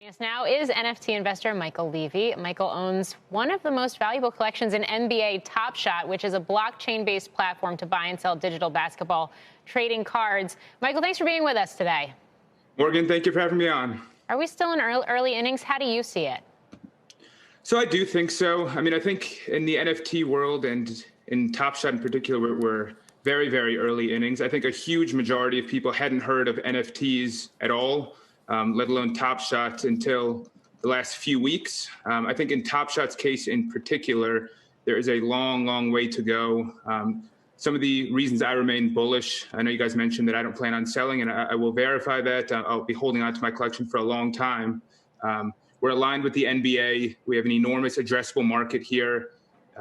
Joining us now is NFT investor Michael Levy. Michael owns one of the most valuable collections in NBA Top Shot, which is a blockchain-based platform to buy and sell digital basketball trading cards. Michael, thanks for being with us today. Morgan, thank you for having me on. Are we still in early innings? How do you see it? So I do think so. I mean, I think in the NFT world and in Top Shot in particular, we're very, very early innings. I think a huge majority of people hadn't heard of NFTs at all, let alone Top Shot, until the last few weeks. I think in Top Shot's case in particular, there is a long, long way to go. Some of the reasons I remain bullish, I know you guys mentioned that I don't plan on selling, and I will verify that. I'll be holding on to my collection for a long time. We're aligned with the NBA. We have an enormous addressable market here.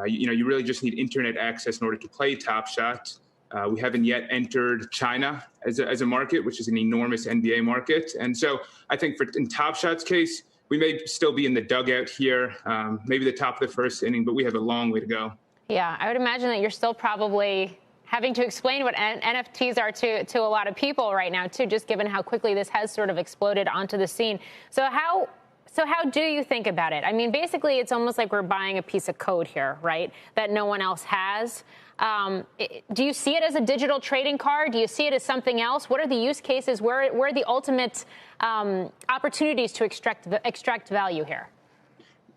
You really just need internet access in order to play Top Shot. We haven't yet entered China as a market, which is an enormous NBA market. And so I think in Top Shot's case, we may still be in the dugout here, maybe the top of the first inning, but we have a long way to go. Yeah, I would imagine that you're still probably having to explain what NFTs are to a lot of people right now, too, just given how quickly this has sort of exploded onto the scene. So how do you think about it? I mean, basically, it's almost like we're buying a piece of code here, right, that no one else has. Do you see it as a digital trading card? Do you see it as something else? What are the use cases? Where are the ultimate opportunities to extract value here?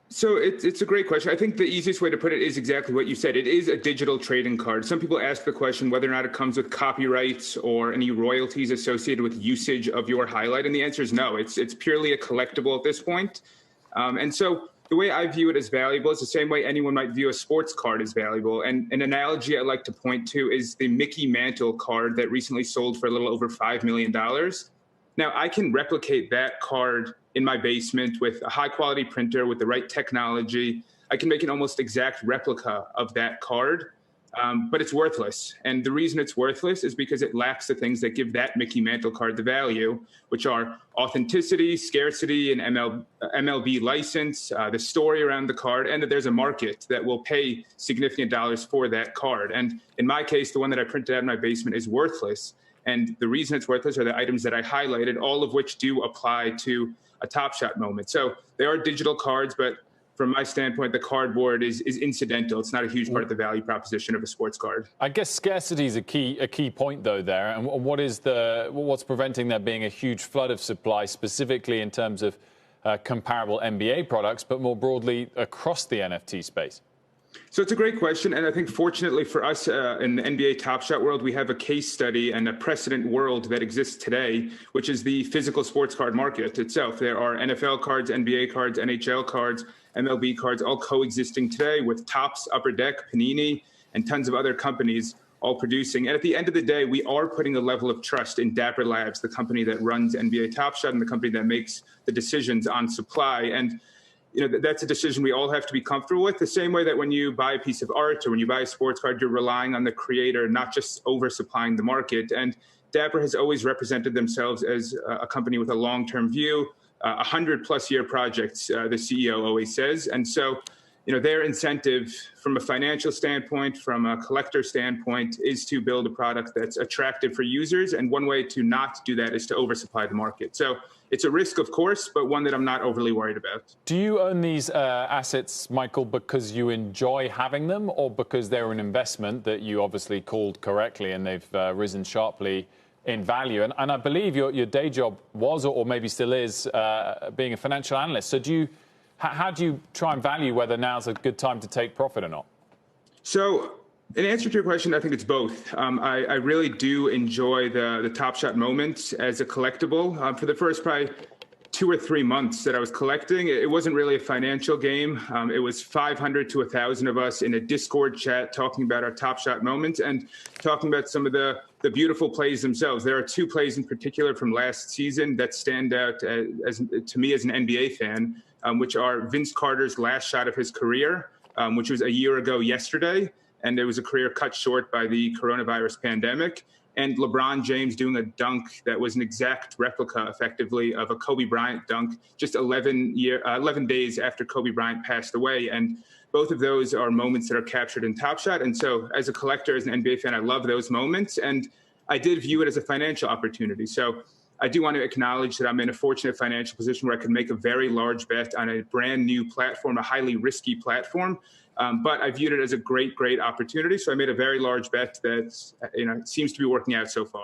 So it's a great question. I think the easiest way to put it is exactly what you said. It is a digital trading card. Some people ask the question whether or not it comes with copyrights or any royalties associated with usage of your highlight. And the answer is no. It's purely a collectible at this point. And so the way I view it as valuable is the same way anyone might view a sports card as valuable. And an analogy I like to point to is the Mickey Mantle card that recently sold for a little over $5 million. Now, I can replicate that card in my basement with a high-quality printer with the right technology. I can make an almost exact replica of that card, but it's worthless. And the reason it's worthless is because it lacks the things that give that Mickey Mantle card the value, which are authenticity, scarcity, an MLB license, the story around the card, and that there's a market that will pay significant dollars for that card. And in my case, the one that I printed out in my basement is worthless. And the reason it's worthless are the items that I highlighted, all of which do apply to a Top Shot moment. So they are digital cards, but from my standpoint, the cardboard is incidental. It's not a huge part of the value proposition of a sports card. I guess scarcity is a key point, though, there. And what's preventing there being a huge flood of supply, specifically in terms of comparable NBA products, but more broadly across the NFT space? So it's a great question, and I think fortunately for us in the NBA Top Shot world, we have a case study and a precedent world that exists today, which is the physical sports card market itself. There are NFL cards, NBA cards, NHL cards, MLB cards, all coexisting today with Topps, Upper Deck, Panini, and tons of other companies all producing. And at the end of the day, we are putting a level of trust in Dapper Labs, the company that runs NBA Top Shot and the company that makes the decisions on supply. And that's a decision we all have to be comfortable with, the same way that when you buy a piece of art or when you buy a sports card, you're relying on the creator, not just oversupplying the market. And Dapper has always represented themselves as a company with a long-term view, 100-plus year projects, the CEO always says. And so, their incentive from a financial standpoint, from a collector standpoint, is to build a product that's attractive for users. And one way to not do that is to oversupply the market. So it's a risk, of course, but one that I'm not overly worried about. Do you own these assets, Michael, because you enjoy having them or because they're an investment that you obviously called correctly and they've risen sharply in value? And I believe your day job was, or maybe still is, being a financial analyst. So how do you try and value whether now's a good time to take profit or not? So in answer to your question, I think it's both. I really do enjoy the Top Shot moments as a collectible. For the first probably 2 or 3 months that I was collecting, it wasn't really a financial game. It was 500 to 1,000 of us in a Discord chat talking about our Top Shot moments and talking about some of the beautiful plays themselves. There are 2 plays in particular from last season that stand out to me as an NBA fan, which are Vince Carter's last shot of his career, which was a year ago yesterday. And it was a career cut short by the coronavirus pandemic. And LeBron James doing a dunk that was an exact replica, effectively, of a Kobe Bryant dunk just 11 days after Kobe Bryant passed away. And both of those are moments that are captured in Top Shot. And so as a collector, as an NBA fan, I love those moments. And I did view it as a financial opportunity. So I do want to acknowledge that I'm in a fortunate financial position where I could make a very large bet on a brand new platform, a highly risky platform. But I viewed it as a great opportunity. So I made a very large bet that seems to be working out so far.